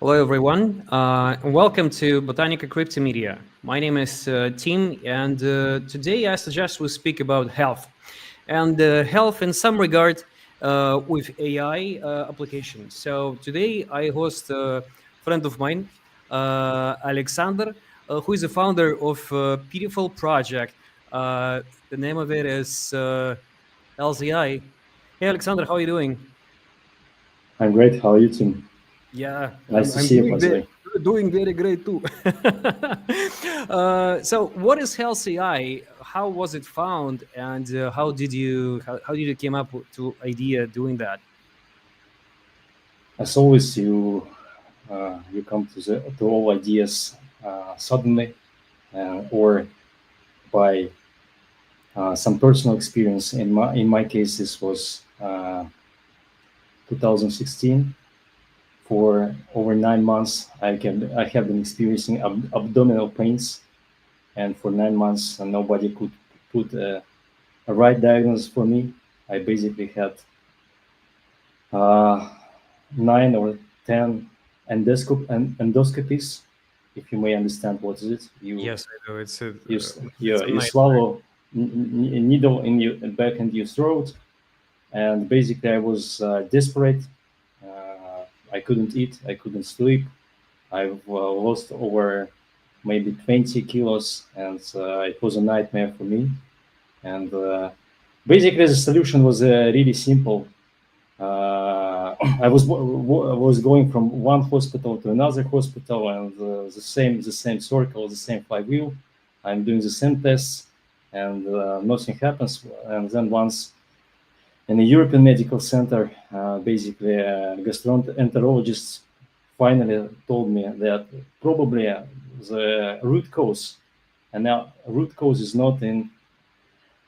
Hello, everyone. Welcome to Botanica Crypto Media. My name is Tim, and today I suggest we speak about health. And health in some regard with AI applications. So today I host a friend of mine, Alexander, who is the founder of a beautiful project. The name of it is Healz.AI. Hey, Alexander, how are you doing? I'm great. How are you, Tim? Yeah, Nice to I'm see you, doing by the very, way. doing very great too. So, what is Health.AI? How was it found, and how did you came up to idea doing that? As always, you come to all ideas suddenly, or by some personal experience. In my case, this was 2016. For over 9 months, I have been experiencing abdominal pains, and for 9 months, nobody could put a right diagnosis for me. I basically had uh, 9 or 10 endoscopies, if you may understand what is it. You Yes, I know. you It's a you night. swallow a needle in your back and your throat, and basically I was desperate. I couldn't eat, I couldn't sleep. I've lost over maybe 20 kilos, and it was a nightmare for me. And basically, the solution was really simple. I was going from one hospital to another hospital, and the same circle, the same flywheel. I'm doing the same tests, and nothing happens. And then once in a European medical center, basically a gastroenterologist finally told me that probably the root cause, and now root cause is not in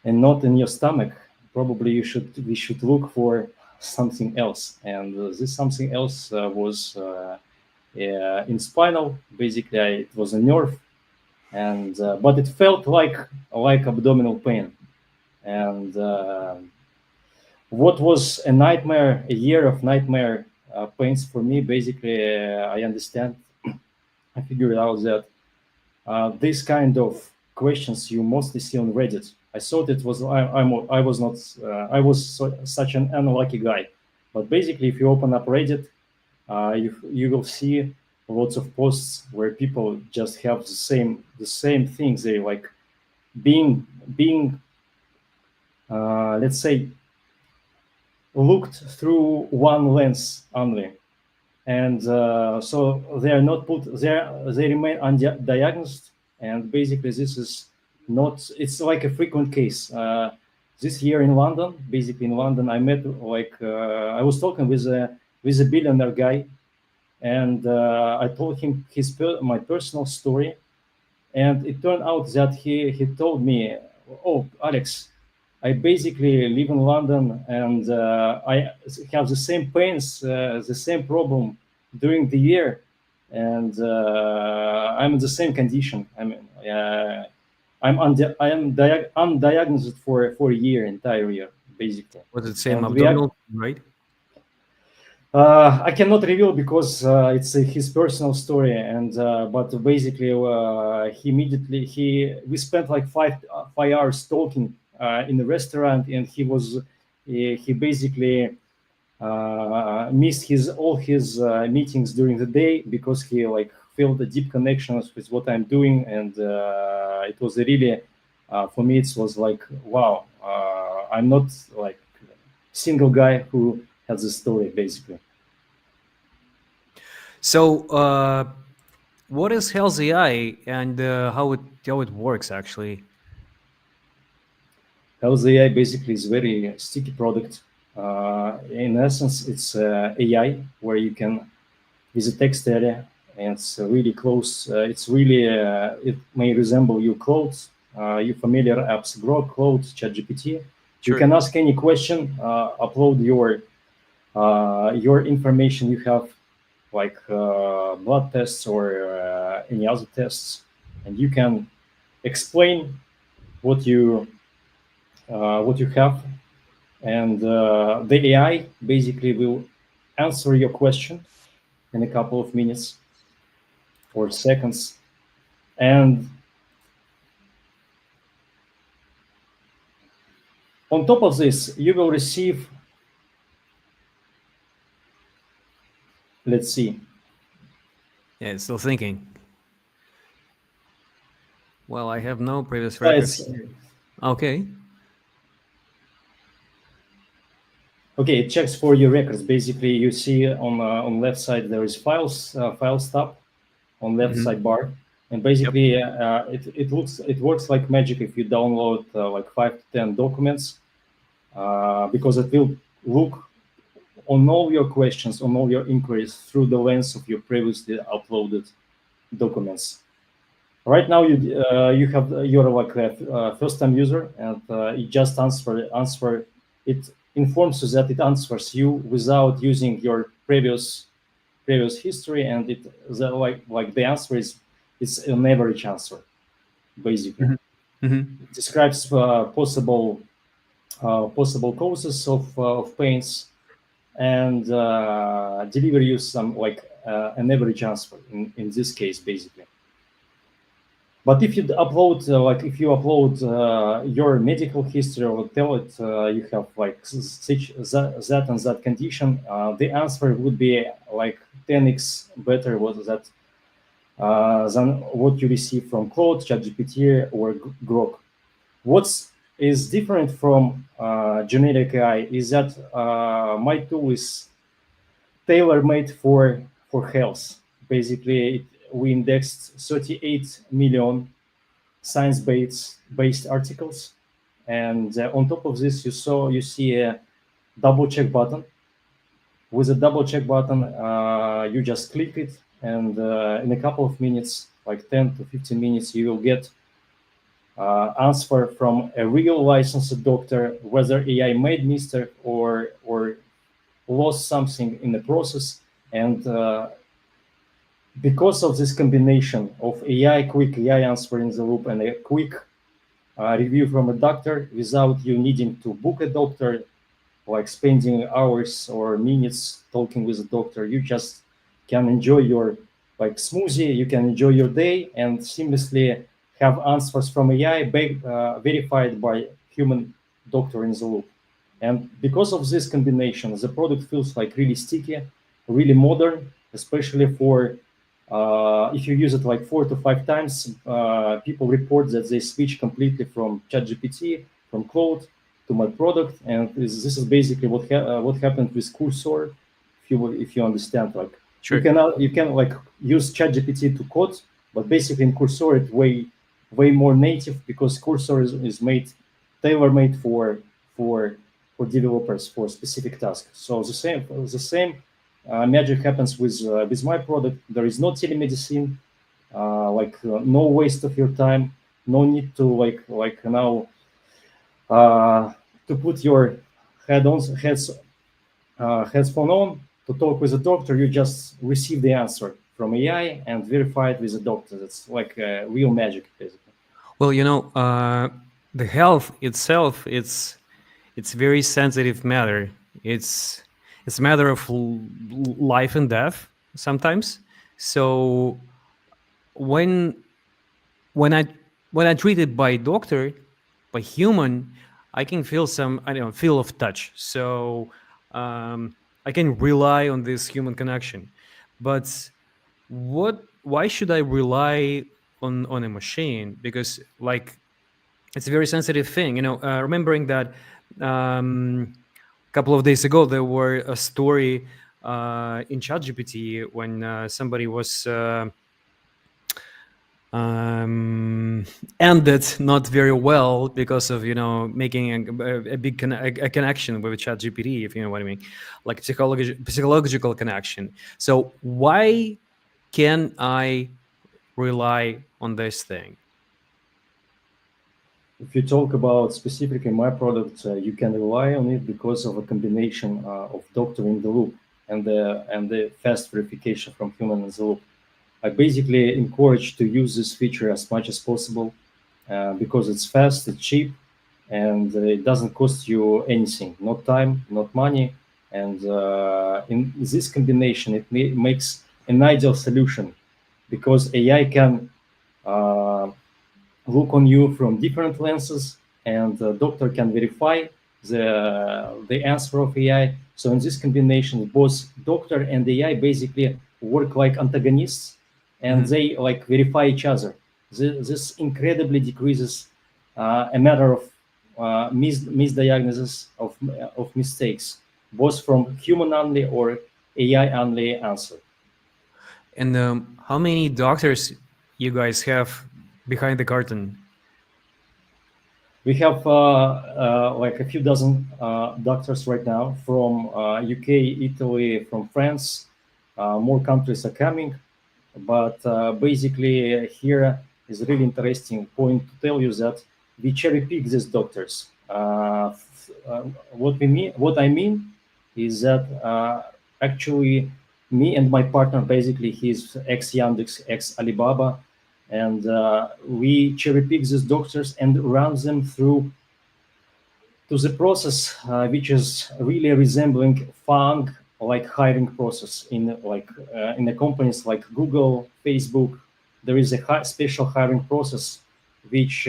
your stomach. Probably we should look for something else, and this something else was in spinal. Basically, it was a nerve, and but it felt like abdominal pain. And what was a nightmare, a year of nightmare pains for me. Basically, I understand. I figured out that these kind of questions you mostly see on Reddit. I thought it was I was not such an unlucky guy, but basically, if you open up Reddit, you will see lots of posts where people just have the same things. They like being let's say looked through one lens only, and so they are not put there. They remain undiagnosed, and basically this is not. It's like a frequent case. This year in London, basically in London, I met I was talking with a billionaire guy, and I told him my personal story, and it turned out that he told me, "Oh, Alex, I basically live in London, and I have the same pains, the same problem during the year, and I'm in the same condition. I mean, undiagnosed for a year, entire year, basically, Was it same and we are." abdominal, right? I cannot reveal because it's his personal story, and but basically we spent like 5 hours talking in the restaurant, and he basically missed his all his meetings during the day because he like felt the deep connections with what I'm doing, and it was really for me it was like wow, I'm not like single guy who has a story basically. So, what is Health.AI and how it works actually? Healz.AI basically is very sticky product. In essence, it's AI where you can with a text area, and it's really close. It may resemble your clothes, your familiar apps, Grok, Cloud, ChatGPT. You Sure. can ask any question, upload your information you have, like blood tests or any other tests, and you can explain what you what you have, and the AI basically will answer your question in a couple of minutes or seconds. And on top of this, you will receive, let's see, Yeah, it's still thinking. Well, I have no previous records it's here. Okay. okay. It checks for your records. Basically, you see on left side there is files tab on left Hmm. sidebar, and Yep. basically it works like magic if you download like 5 to 10 documents, because it will look on all your questions, on all your inquiries through the lens of your previously uploaded documents. Right now, you have you're like a first time user, and it just answer. It informs you that it answers you without using your previous history, and like the answer is an average answer. Basically, Hmm. Hmm. it describes possible causes of pains, and deliver you some like an average answer in this case, basically. But if you upload, like if you upload your medical history or tell it you have like such that and that condition, the answer would be like 10x better was that than what you receive from Claude, ChatGPT, or Grok. What's is different from generic AI is that my tool is tailor made for health. Basically, we indexed 38 million science based articles, and on top of this you see a double check button. With a double check button, you just click it, and in a couple of minutes, like 10 to 15 minutes, you will get answer from a real licensed doctor whether AI made mistake or lost something in the process. And because of this combination of quick AI answer in the loop, and a quick review from a doctor without you needing to book a doctor, like spending hours or minutes talking with a doctor. You just can enjoy your like smoothie, you can enjoy your day and seamlessly have answers from AI verified by human doctor in the loop. And because of this combination, the product feels like really sticky, really modern, especially for if you use it like 4 to 5 times. People report that they switch completely from ChatGPT, from Claude to my product, and this is basically what happened with Cursor. If you understand, like Sure. you can like use ChatGPT to code, but basically in Cursor it's way more native because Cursor is made tailor made for for developers for specific tasks. So the same magic happens with my product. There is no telemedicine, no waste of your time, no need to like now to put your heads headphone on to talk with a doctor. You just receive the answer from AI and verify it with a doctor. That's like real magic, basically. Well, the health itself, it's very sensitive matter. It's it's a matter of life and death sometimes. So when when I when I treated by doctor, by human, I can feel some, I don't know, feel of touch. So I can rely on this human connection. But why should I rely on a machine? Because like it's a very sensitive thing. Remembering that a couple of days ago there were a story in ChatGPT when somebody was um, ended not very well because of making a big a connection with ChatGPT, if you know what I mean, like psychological connection. So why can I rely on this thing? If you talk about specifically my product, you can rely on it because of a combination of doctor in the loop and the fast verification from human in the loop. I basically encourage to use this feature as much as possible because it's fast, it's cheap, and it doesn't cost you anything, not time, not money, and in this combination, it makes an ideal solution because AI can uh, look on you from different lenses, and the doctor can verify the answer of AI. So in this combination, both doctor and AI basically work like antagonists, and Mhm. they like verify each other. This incredibly decreases a matter of misdiagnosis of mistakes, both from human only or AI only answer. And how many doctors you guys have behind the curtain? We have like a few dozen doctors right now from UK, Italy, from France. More countries are coming, but basically here is a really interesting point to tell you that we cherry pick these doctors. What I mean, is that actually me and my partner, basically he's ex Yandex, ex Alibaba, and we cherry pick these doctors and run them through to the process, which is really resembling FANG like hiring process in the companies like Google, Facebook. There is a special hiring process which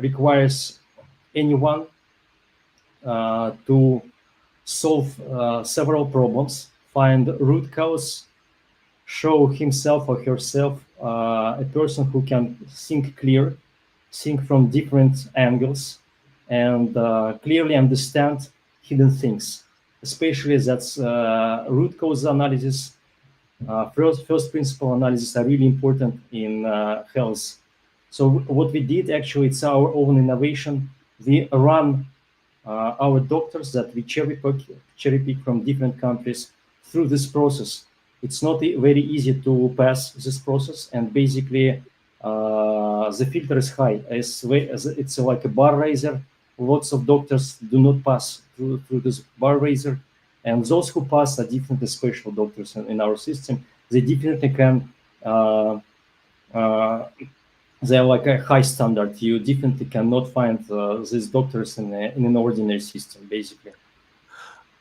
requires anyone to solve several problems, find root cause, show himself or herself a person who can think clear, think from different angles, and clearly understand hidden things. Especially that's root cause analysis, first principle analysis are really important in health. So what we did actually, it's our own innovation. We run our doctors that we cherry pick from different countries through this process. It's not very easy to pass this process, and basically the filter is high. As it's like a bar raiser. Lots of doctors do not pass through this bar raiser, and those who pass are definitely special doctors in our system. They definitely can. Uh, they're like a high standard. You definitely cannot find these doctors in an ordinary system, basically.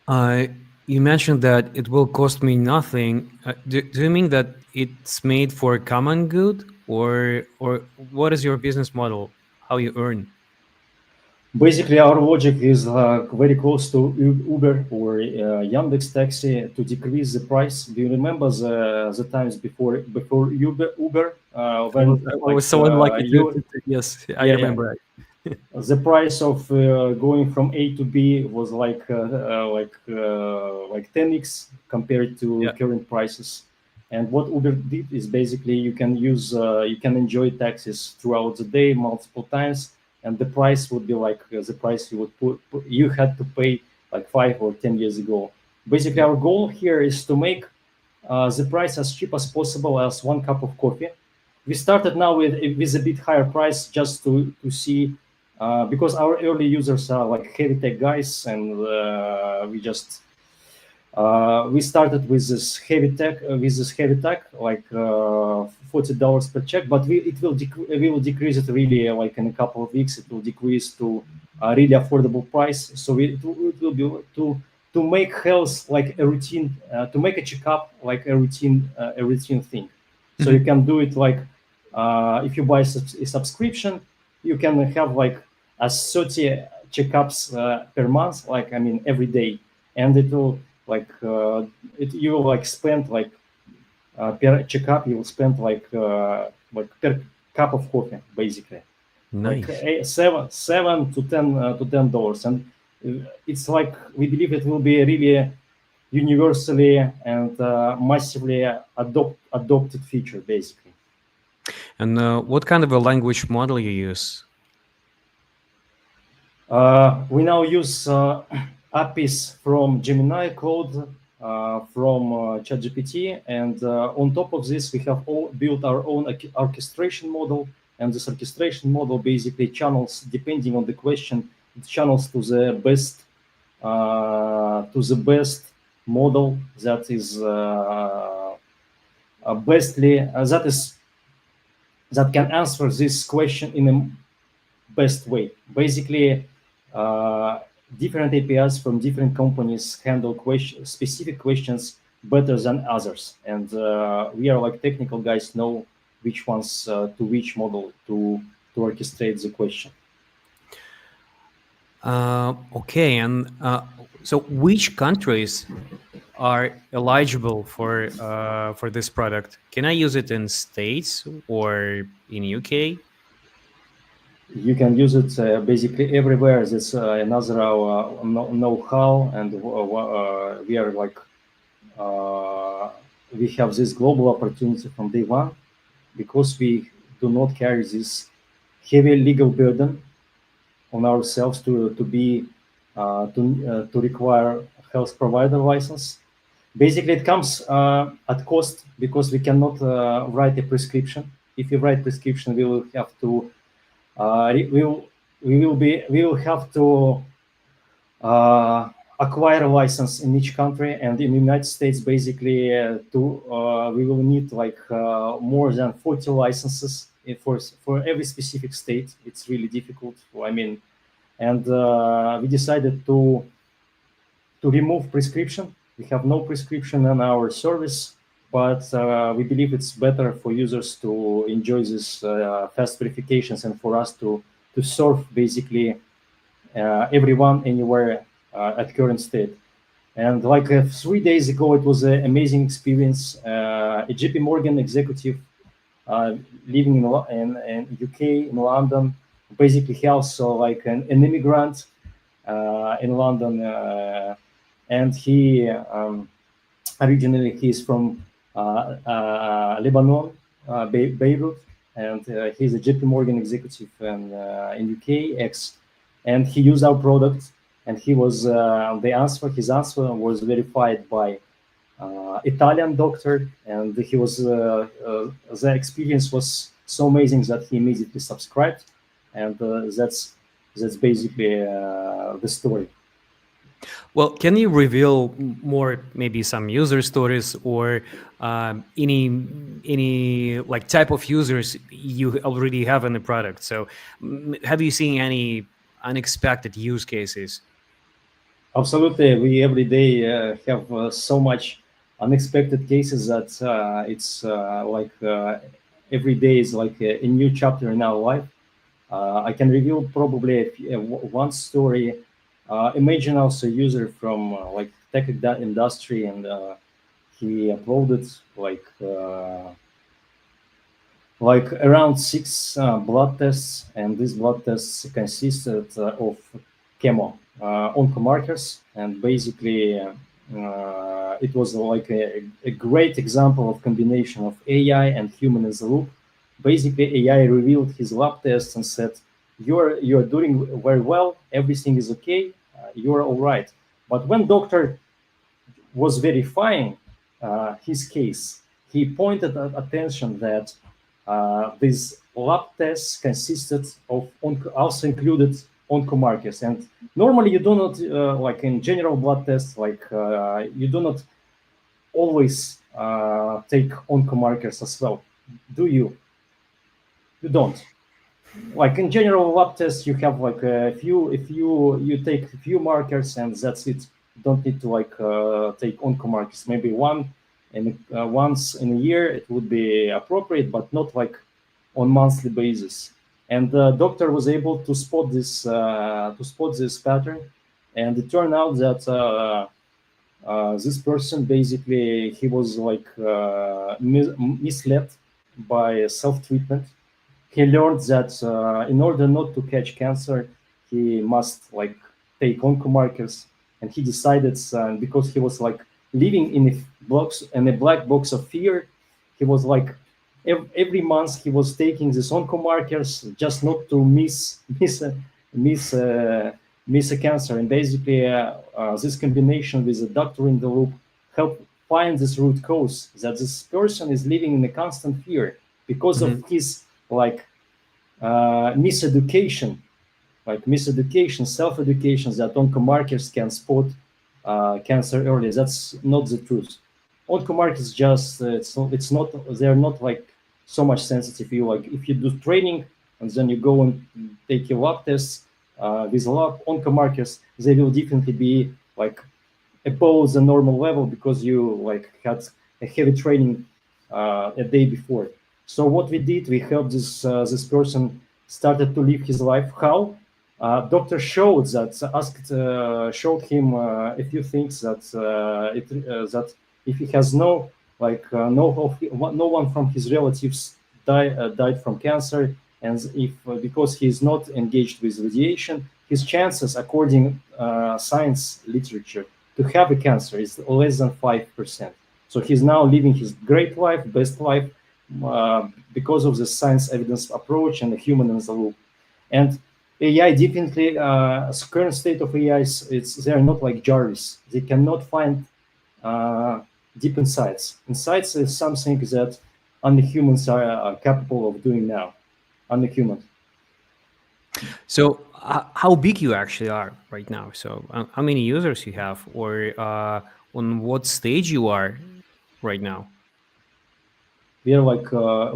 Uh, you mentioned that it will cost me nothing. Do you mean that it's made for common good, or what is your business model? How you earn? Basically, our logic is very close to Uber or Yandex Taxi to decrease the price. Do you remember the times before Uber when I was like so unlucky you yes, I yeah, yeah, remember. the price of going from A to B was like 10x compared to Yeah. current prices. And what Uber did is basically you can enjoy taxis throughout the day multiple times, and the price would be like the price you would you had to pay like 5 or 10 years ago. Basically, Yeah. our goal here is to make the price as cheap as possible as one cup of coffee. We started now with a bit higher price just to see because our early users are like heavy tech guys, and we started with this heavy tech like $40 per check, but we will decrease it really like in a couple of weeks. It will decrease to a really affordable price. So it will be to make health like a routine, to make a checkup like a routine thing. So you Mhm. can do it like if you buy a subscription, you can have like as 30 checkups per month, like I mean every day, and it will like you will like spend like per checkup you will spend like per cup of coffee basically like Nice. $7 to $10, and it's like we believe it will be a really universally and massively adopted feature basically. And what kind of a language model you use? We now use APIs from Gemini code, from ChatGPT, and on top of this, we have built our own orchestration model. And this orchestration model basically channels, depending on the question, it channels to the best model that is bestly that can answer this question in a best way. Basically, uh, different APIs from different companies handle specific questions better than others, and we are like technical guys know which ones to which model to orchestrate the question. Okay, and so which countries are eligible for this product? Can I use it in States or in UK? You can use it basically everywhere. That's another know-how, and we are like uh, we have this global opportunity from day one because we do not carry this heavy legal burden on ourselves to be to require health provider license. Basically, it comes at cost because we cannot write a prescription. If you write prescription, we will have to we will we will have to acquire a license in each country, and in the United States, basically, to we will need like more than 40 licenses for every specific state. It's really difficult. I mean, and we decided to remove prescription. We have no prescription in our service, but we believe it's better for users to enjoy this fast verifications and for us to serve basically everyone anywhere at current state. And like 3 days ago, it was an amazing experience. A JP Morgan executive uh, living in UK, in London, basically he also like an immigrant in London, and he originally he's from Lebanon, Beirut, and he's a JP Morgan executive in UK, and he used our product, and he was his answer was verified by Italian doctor, and he was the experience was so amazing that he immediately subscribed, and that's basically the story. Well, can you reveal more, maybe some user stories or any like type of users you already have in the product? So, have you seen any unexpected use cases? Absolutely, we every day have so much unexpected cases that it's like every day is like a new chapter in our life. I can reveal probably one story. Imagine also a user from like tech industry, and he uploaded like around six blood tests, and these blood tests consisted of chemo oncomarkers, and basically it was like a great example of combination of AI and human in the loop. Basically, AI revealed his lab tests and said, "You're doing very well. Everything is okay. You're all right." But when doctor was verifying his case, he pointed attention that these lab tests consisted of also included oncomarkers, and normally you do not like in general blood tests, like you do not always take oncomarkers as well, do you? You don't. Like in general lab tests, you have like a few. If you take a few markers and that's it, you don't need to like take oncomarkers. Maybe once in a year it would be appropriate, but not like on monthly basis. And the doctor was able to spot this pattern, and it turned out that this person basically he was like misled by self treatment. He learned that in order not to catch cancer, he must like take oncomarkers, and he decided because he was like living in a black box of fear, he was like every month he was taking these oncomarkers just not to miss miss a cancer, and basically this combination with a doctor in the loop helped find this root cause that this person is living in a constant fear because of his like miseducation, self-education that oncomarkers can spot cancer early. That's not the truth. Oncomarkers just it's not they're not like so much sensitive. You like if you do training and then you go and take your lab tests, with a lot of oncomarkers, they will definitely be like above the normal level because you like had a heavy training a day before. So what we did, we helped this person started to live his life. How? Doctor showed that asked showed him a few things that that if he has no like no one from his relatives died from cancer, and if because he is not engaged with radiation, his chances, according science literature, to have a cancer is less than 5%. So he's now living his great life, best life, because of the science evidence approach and the human in the loop. And AI definitely, current state of AI is they're not like Jarvis. They cannot find uh, deep insights. Insights is something that only humans are capable of doing now. Only humans. So, how big you actually are right now? So, how many users you have, or on what stage you are right now? We are like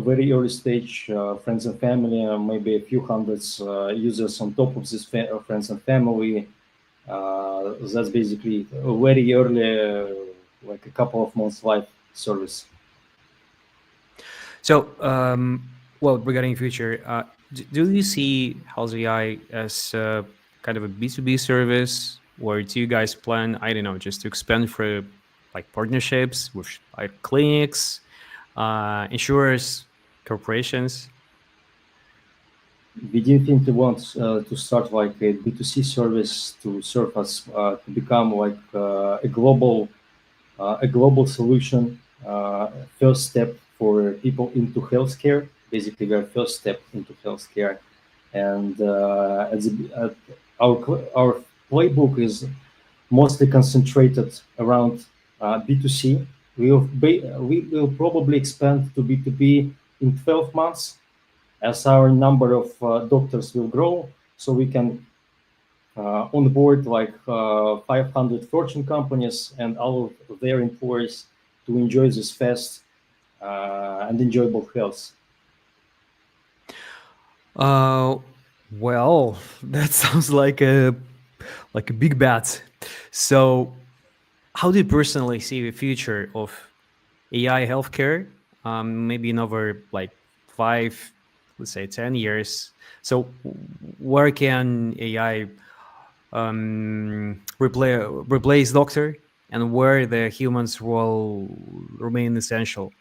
very early stage friends and family, maybe a few hundreds users on top of this friends and family. That's basically a very early, like a couple of months live service. So, well, regarding future, do you see Healz.AI as kind of a B2B service, or do you guys plan, I don't know, just to expand for like partnerships with like clinics, insurers, corporations? We definitely want to start like a B2C service to serve us to become like a global solution. First step for people into healthcare. Basically, we are first step into healthcare, and our playbook is mostly concentrated around B2C. We will probably expand to B2B in 12 months as our number of doctors will grow, so we can onboard like 500 Fortune companies and all of their employees to enjoy this fast and enjoyable health. Uh, well, that sounds like a big bet. So, how do you personally see the future of AI healthcare? Maybe in over like 5, let's say 10 years. So, where can AI replace doctor, and where the humans will remain essential?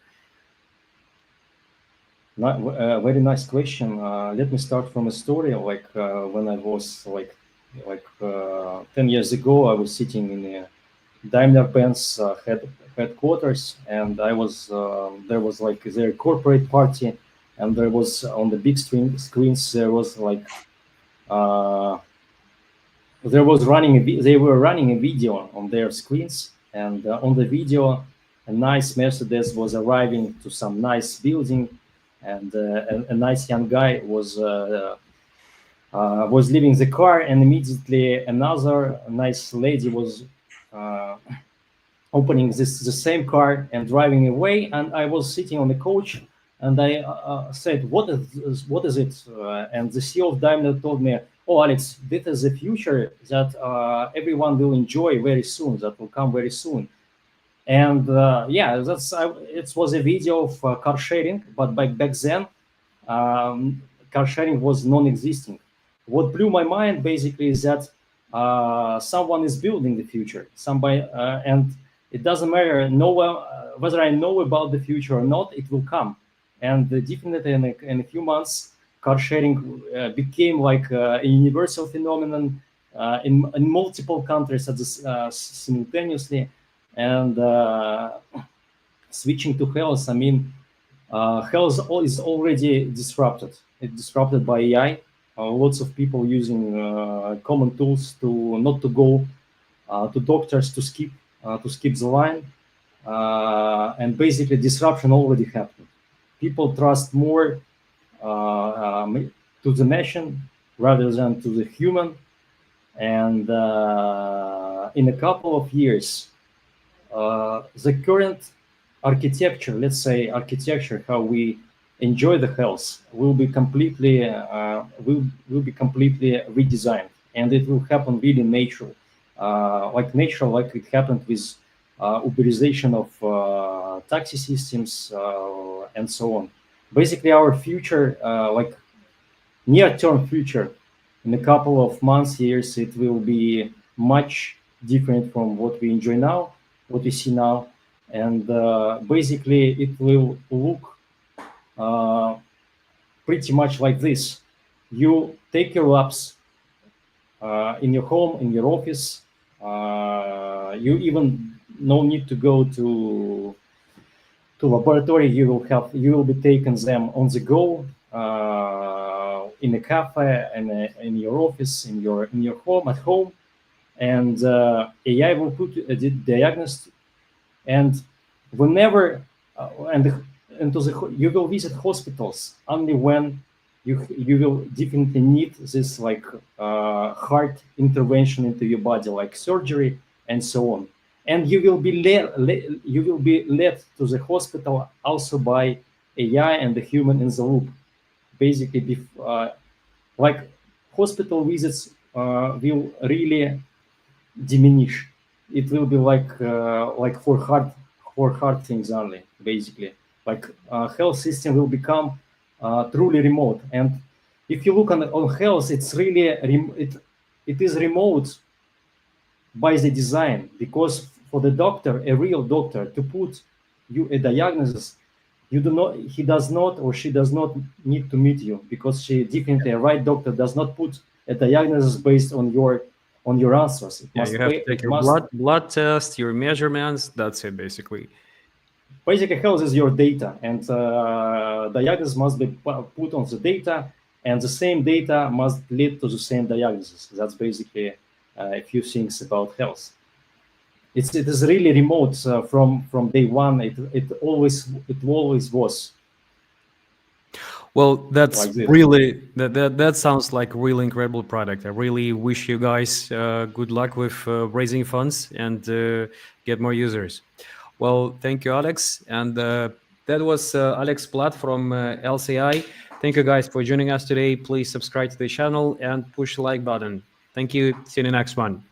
Very nice question. Let me start from a story. Like when I was like 10 years ago, I was sitting in a Daimler Benz headquarters, and I was there was like their corporate party, and there was on the big screens there was like uh, they were running a video on their screens, and on the video a nice Mercedes was arriving to some nice building, and a nice young guy was leaving the car, and immediately another nice lady was uh, opening the same car and driving away, and I was sitting on the coach, and I said, what is it?" And the CEO of Daimler told me, "Oh, Alex, this is the future that everyone will enjoy very soon. That will come very soon." And yeah, it was a video of car sharing, but back then um, car sharing was non-existing. What blew my mind basically is that someone is building the future. Somebody, and it doesn't matter whether I know about the future or not. It will come, and definitely in a few months, car sharing became like a universal phenomenon in multiple countries simultaneously. And switching to health, I mean, health is already disrupted. It's disrupted by AI. Lots of people using common tools to not to go to doctors to skip the line, and basically disruption already happened. People trust more to the machine rather than to the human, and in a couple of years, the current architecture, let's say architecture, how we enjoy the health will be completely redesigned, and it will happen really natural, like it happened with Uberization of taxi systems and so on. Basically, our future, like near-term future, in a couple of months, years, it will be much different from what we enjoy now, what we see now, and basically it will look uh, pretty much like this. You take your labs in your home, in your office. You even no need to go to laboratory. You will be taking them on the go in a cafe, in your office, in your home at home, and AI will put a diagnosis, and whenever and into you will visit hospitals only when you will definitely need this like heart intervention into your body, like surgery and so on, and you will be led to the hospital also by AI and the human in the loop. Basically, like hospital visits will really diminish. It will be like for hard things only. Basically, like health system will become truly remote. And if you look on health, it's really it is remote by the design, because for the doctor, a real doctor, to put you a diagnosis, you do not he does not or she does not need to meet you, because she definitely a right doctor does not put a diagnosis based on your answers. Yeah, you have to take It your must blood test, your measurements. That's it, basically. basically health is your data, and diagnosis must be put on the data, and the same data must lead to the same diagnosis. That's basically a few things about health. It is really remote from day one. It always was Well, that's like this. really that sounds like a really incredible product. I really wish you guys good luck with raising funds and get more users. Well, thank you, Alex, and that was Alex Plat from Healz.AI. Thank you guys for joining us today. Please subscribe to the channel and push the like button. Thank you. See you in the next one.